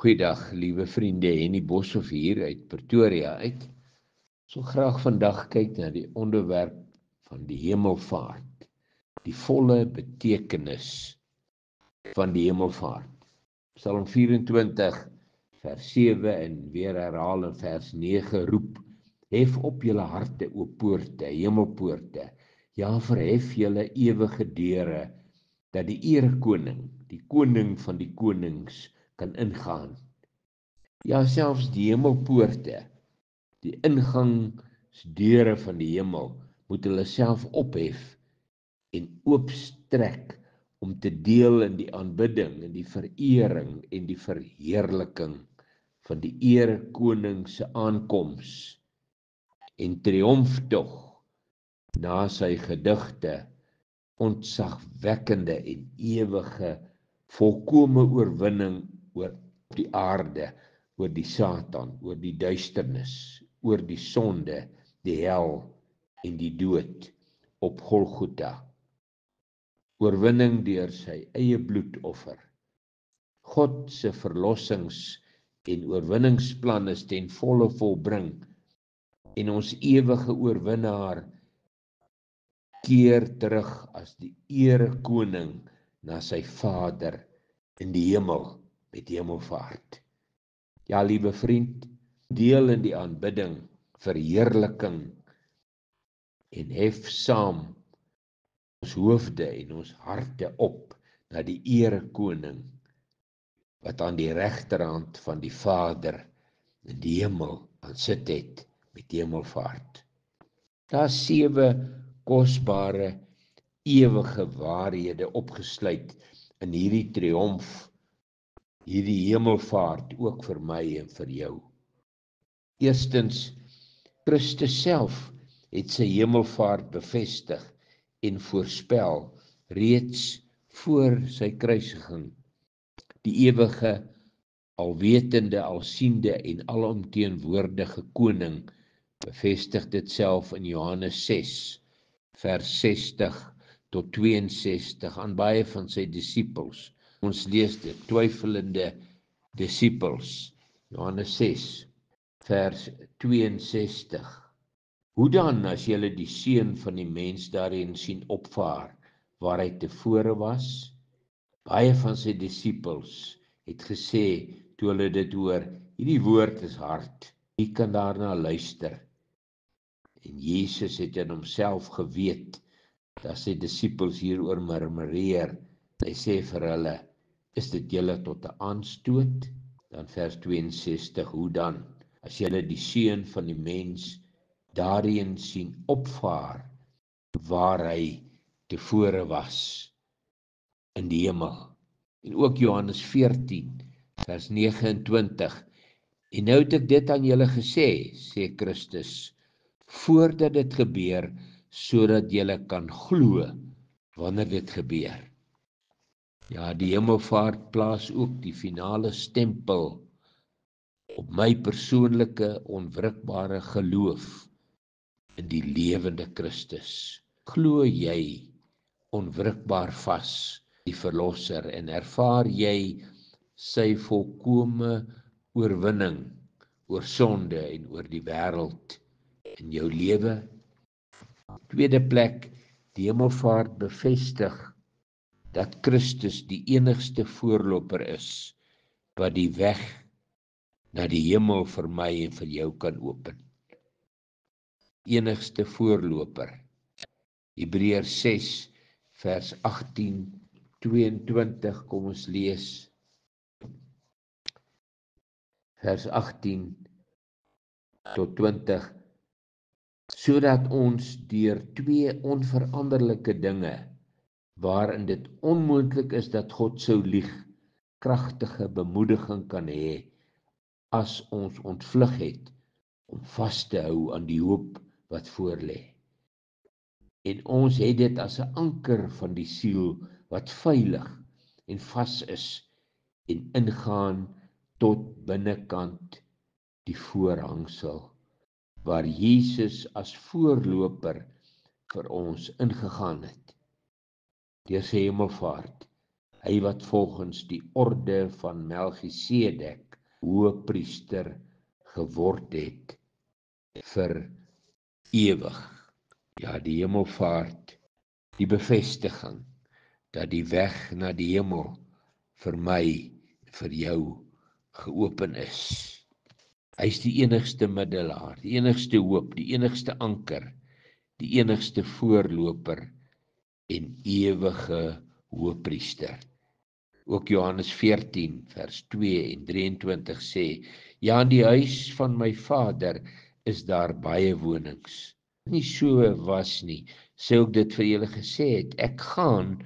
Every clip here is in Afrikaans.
Goeiedag, liewe vriende, Henny Boshoff hier uit Pretoria uit. So graag vandag kyk na die onderwerp van die hemelvaart, die volle betekenis van die hemelvaart. Psalm 24 vers 7 en weer herhaal in vers 9 roep: Hef op julle harte, o poorte, hemelpoorte, ja, verhef julle ewige deure, dat die erekoning, die koning van die konings, kan ingaan. Ja, selfs die hemelpoorte, die ingangsdeure van die hemel, moet hulle self ophef en oopstrek om te deel in die aanbidding, en die verering en die verheerliking van die erekoning se aankoms en triomftog na sy gedigte, ontzagwekkende en ewige volkome oorwinning oor die aarde, oor die Satan, oor die duisternis, oor die sonde, die hel en die dood op Golgotha. Oorwinning deur sy eie bloedoffer. God se verlossings- en oorwinningsplan is ten volle volbring, en ons ewige oorwinnaar keer terug as die erekoning na sy Vader in die hemel met hemelvaart. Ja, liewe vriend, deel in die aanbidding, verheerliking en hef saam ons hoofde en ons harte op na die erekoning wat aan die regterhand van die Vader in die hemel aan sit het met hemelvaart. Daar 7 kosbare ewige waarhede opgesluit in hierdie triomf, hierdie hemelvaart, ook vir my en vir jou. Eerstens, Christus self het sy hemelvaart bevestig en voorspel reeds voor sy kruisiging. Die ewige, alwetende, alsiende en alomteenwoordige koning bevestig dit self in Johannes 6 vers 60 tot 62 aan baie van sy disippels. Ons lees dit, twyfelende disippels, Johannes 6 vers 62. Hoe dan as julle die seun van die mens daarin sien opvaar waar hy tevore was? Baie van sy disippels het gesê toe hulle dit hoor, hierdie woord is hard, wie kan daarna luister? En Jesus het in homself geweet dat sy disippels hieroor murmureer. Hy sê vir hulle, is dit julle tot 'n aanstoot? Dan vers 62, hoe dan, as julle die seun van die mens daarin sien opvaar waar hy tevore was in die hemel? En ook Johannes 14 vers 29. En nou het ek dit aan julle gesê, sê Christus, voordat dit gebeur, sodat julle kan glo wanneer dit gebeur. Ja, die hemelvaart plaas ook die finale stempel op my persoonlike onwrikbare geloof in die lewende Christus. Glo jy onwrikbaar vas die Verlosser en ervaar jy sy volkome oorwinning oor sonde en oor die wêreld in jou lewe? Tweede plek, die hemelvaart bevestig dat Christus die enigste voorloper is wat die weg na die hemel vir my en vir jou kan open. Enigste voorloper. Hebreërs 6 vers 18-22, kom ons lees. Vers 18 tot 20, sodat ons deur 2 onveranderlike dinge, waarin dit onmoontlik is dat God sou lieg, kragtige bemoediging kan hê, as ons ontvlug het, om vas te hou aan die hoop wat voorlê. En ons het dit as 'n anker van die siel, wat veilig en vas is, en ingaan tot binnekant die voorhangsel, waar Jesus as voorloper vir ons ingegaan het, deur sy hemelvaart Hy wat volgens die orde van Melchisedek hoëpriester geword het vir ewig. Ja, die hemelvaart, die bevestiging dat die weg na die hemel vir my, vir jou geopen is. Hy is die enigste middelaar, die enigste hoop, die enigste anker, die enigste voorloper en ewige hoëpriester. Ook Johannes 14 vers 2 en 23 sê, ja, in die huis van my Vader is daar baie wonings. Nie so was nie, sê ek dit vir julle gesê het, ek gaan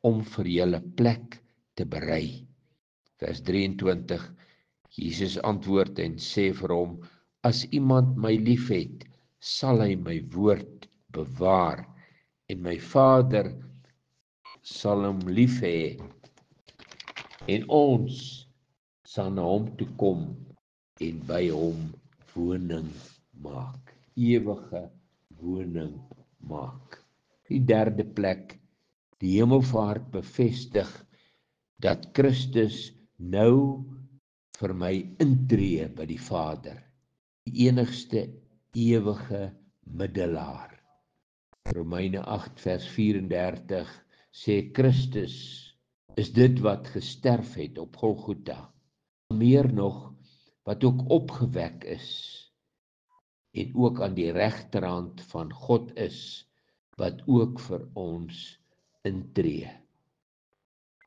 om vir julle plek te berei. Vers 23, Jesus antwoord en sê vir hom, as iemand my liefhet, sal hy my woord bewaar en my Vader sal hom lief hê en ons sal na hom toe kom en by hom woning maak. Ewige woning maak. Die derde plek, die hemelvaart bevestig dat Christus nou vir my intree by die Vader, die enigste ewige middelaar. Romeine 8 vers 34 sê Christus is dit wat gesterf het op Golgotha, meer nog wat ook opgewek is en ook aan die regterhand van God is, wat ook vir ons intree.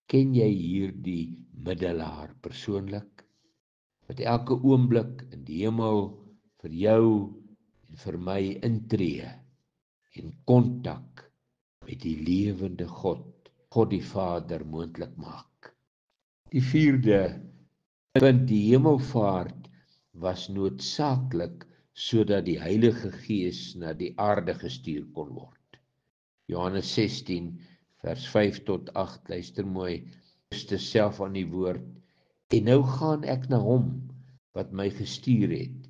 Ken jy hierdie middelaar persoonlik, wat elke oomblik in die hemel vir jou en vir my intree en kontak met die lewende God, God die Vader moontlik maak? Die vierde punt, die hemelvaart was noodsaaklik sodat die Heilige Gees na die aarde gestuur kon word. Johannes 16 vers 5 tot 8, luister mooi, Christus self aan die woord, en nou gaan ek na hom wat my gestuur het,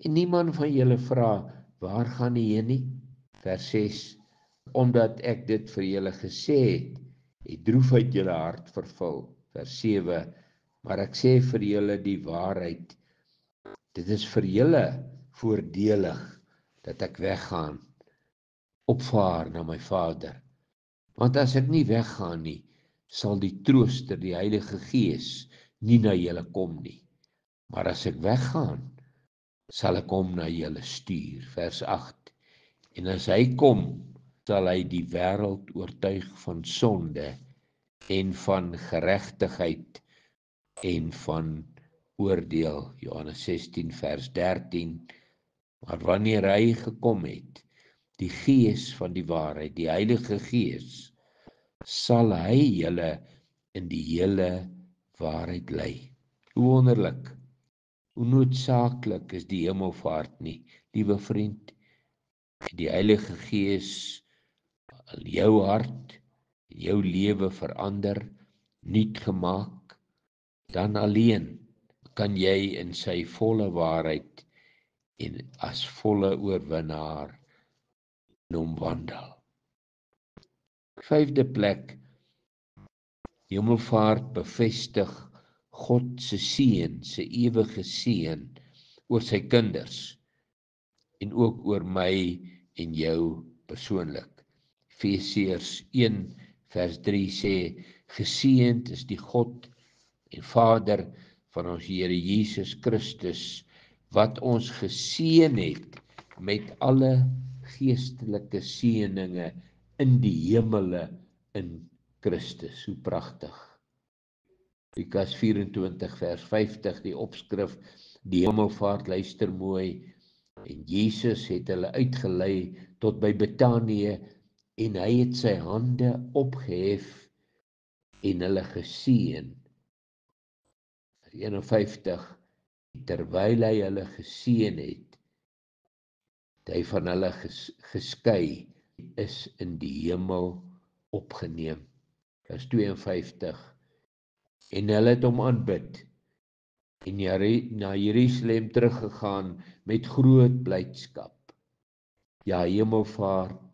en niemand van julle vra, waar gaan hy heen nie? Vers 6, omdat ek dit vir julle gesê het droefheid julle hart vervul. Vers 7, maar ek sê vir julle die waarheid, dit is vir julle voordelig dat ek weggaan, opvaar na my Vader. Want as ek nie weggaan nie, sal die Trooster, die Heilige Gees, nie na julle kom nie. Maar as ek weggaan, sal ek hom na julle stuur. Vers 8. En as hy kom, sal hy die wêreld oortuig van sonde en van geregtigheid en van oordeel. Johannes 16 vers 13. Maar wanneer hy gekom het, die Gees van die waarheid, die Heilige Gees, sal hy julle in die hele waarheid lei. Hoe wonderlik, hoe noodsaaklik is die hemelvaart nie, liewe vriend, die Heilige Gees in jou hart, in jou lewe verander, nuut gemaak, dan alleen kan jy in sy volle waarheid en as volle oorwinnaar in hom wandel. Vyfde plek, hemelvaart bevestig God se seën, se ewige seën oor sy kinders en ook oor my en jou persoonlik. Efesiërs 1 vers 3 sê, geseënd is die God en Vader van ons Here Jesus Christus, wat ons geseën het met alle geestelike seëninge in die hemele in Christus. Hoe pragtig. Lukas 24 vers 50, die opskrif, die hemelvaart, luister mooi, en Jesus het hulle uitgelei tot by Betanië, en hy het sy hande opgehef en hulle geseën. 51, terwyl hy hulle geseën het, hy van hulle geskei, is in die hemel opgeneem. Vers 52, en hulle het hom aanbid, en na Jerusalem teruggegaan met groot blydskap. Ja, hemelvaart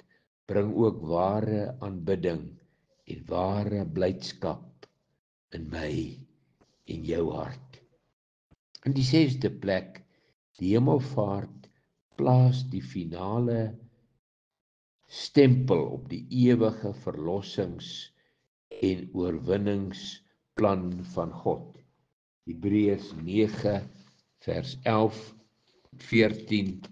bring ook ware aanbidding en ware blydskap in my en jou hart. In die 6de plek, die hemelvaart plaas die finale stempel op die ewige verlossings- en oorwinningsplan van God. Hebreërs 9 vers 11, 14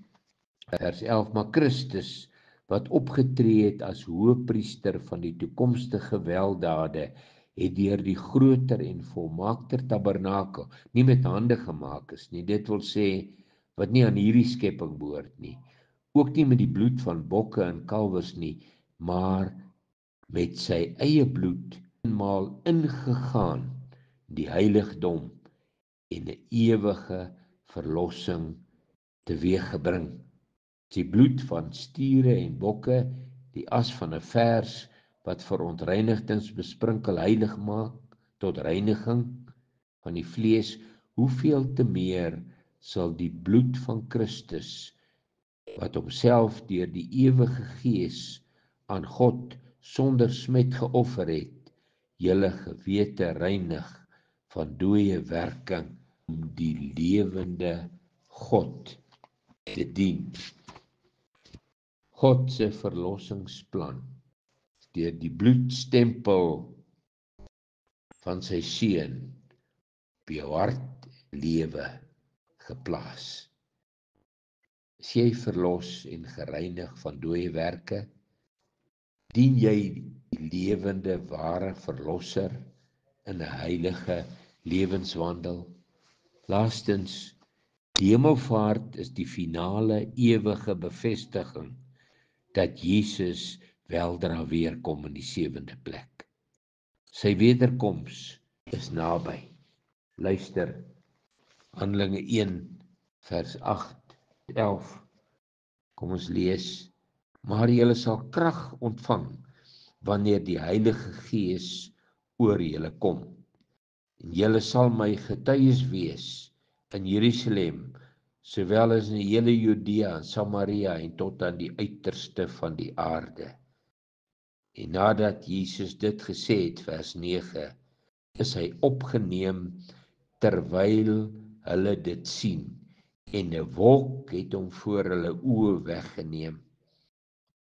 vers 11, maar Christus, wat opgetree het as hoëpriester van die toekomstige weldade, het deur die groter en volmaakter tabernakel, nie met hande gemaak is nie, dit wil sê, wat nie aan hierdie skepping behoort nie, ook nie met die bloed van bokke en kalwers nie, maar met sy eie bloed eenmaal ingegaan, die heiligdom en 'n ewige verlossing teweeggebring. Die bloed van stiere en bokke, die as van 'n vers wat verontreinigings besprinkel heilig maak tot reiniging van die vlees, hoeveel te meer sal die bloed van Christus, wat homself deur die ewige Gees aan God sonder smet geoffer het, julle gewete reinig van dooie werking om die lewende God te dien. God se verlossingsplan deur die bloedstempel van sy seun op jou hart lewe geplaas. Is jy verlos en gereinig van dooie werke? Dien jy die lewende ware verlosser in 'n heilige lewenswandel? Laastens, die hemelvaart is die finale ewige bevestiging dat Jesus weldra weer kom in die 7de plek. Sy wederkoms is naby. Luister, Handelinge 1 vers 8, 11. Kom ons lees. Maar julle sal krag ontvang wanneer die Heilige Gees oor julle kom. En julle sal my getuies wees in Jerusalem, sowel as in die hele Judea en Samaria en tot aan die uiterste van die aarde. En nadat Jesus dit gesê het, vers 9, is hy opgeneem terwyl hulle dit sien, en 'n wolk het hom voor hulle oë weggeneem.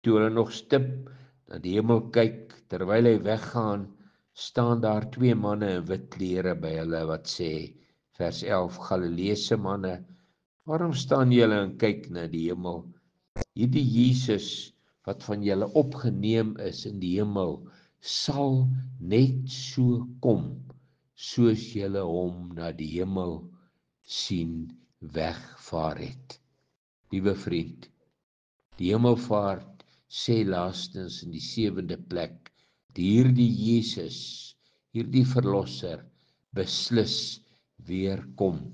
Toe hulle nog stip na die hemel kyk, terwyl hy weggaan, staan daar 2 manne in wit klere by hulle wat sê, vers 11, Galileese manne, waarom staan julle en kyk na die hemel? Hierdie Jesus wat van julle opgeneem is in die hemel, sal net so kom, soos julle hom na die hemel sien wegvaar het. Liewe vriend, die hemelvaart sê laastens in die 7de plek, hierdie Jesus, hierdie verlosser, beslis weer kom.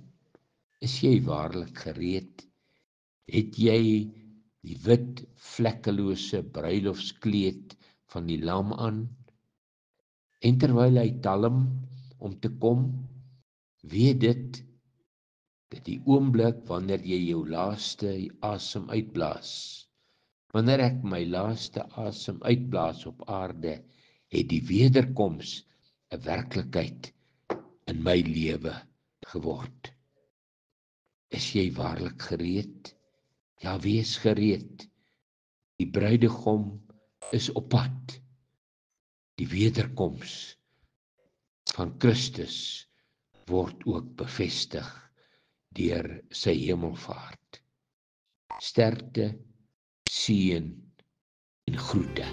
Is jy waarlik gereed? Het jy die wit vlekkelose bruilofskleed van die lam aan? En terwyl hy talm om te kom, weet dit die oomblik wanneer jy jou laaste asem uitblaas. Wanneer ek my laaste asem uitblaas op aarde, het die wederkoms 'n werklikheid in my lewe geword. Is jy waarlik gereed? Ja, wees gereed. Die bruidegom is op pad. Die wederkoms van Christus word ook bevestig deur sy hemelvaart. Sterkte, seën en groete.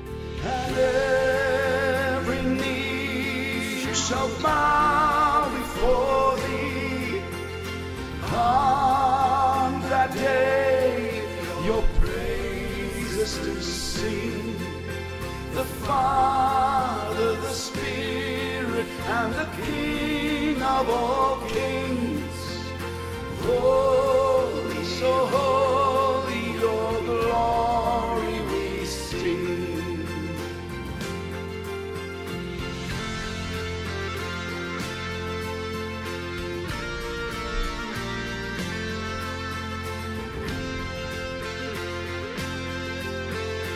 And every knee shall bow before thee. On that day your praises to sing. The Father, the Spirit, and the King of all kings. Holy, so holy, your glory we sing.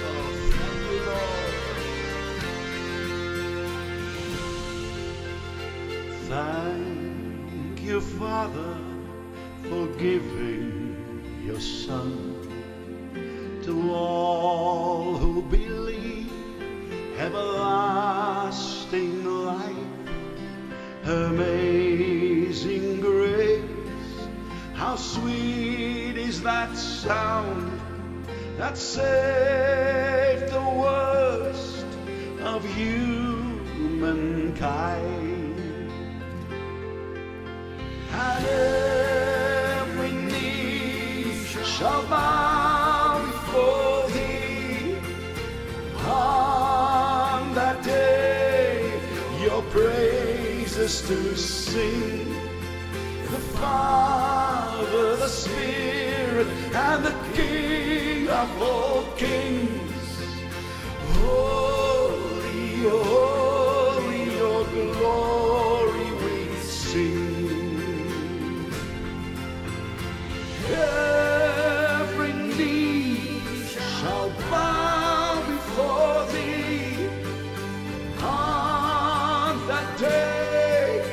Oh, thank you, Lord. Thank you, Father, for giving your Son to all who believe, everlasting life, amazing grace. How sweet is that sound that saved the worst of humankind. And every knee shall bow before thee. On that day your praises to sing. The Father, the Spirit, and the King of all kings. Holy, holy, your glory we sing. Every knee shall bow before thee. On that day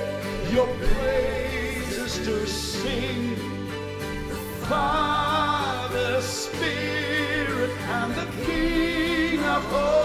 your praises to sing. The Father, Spirit, and the King of all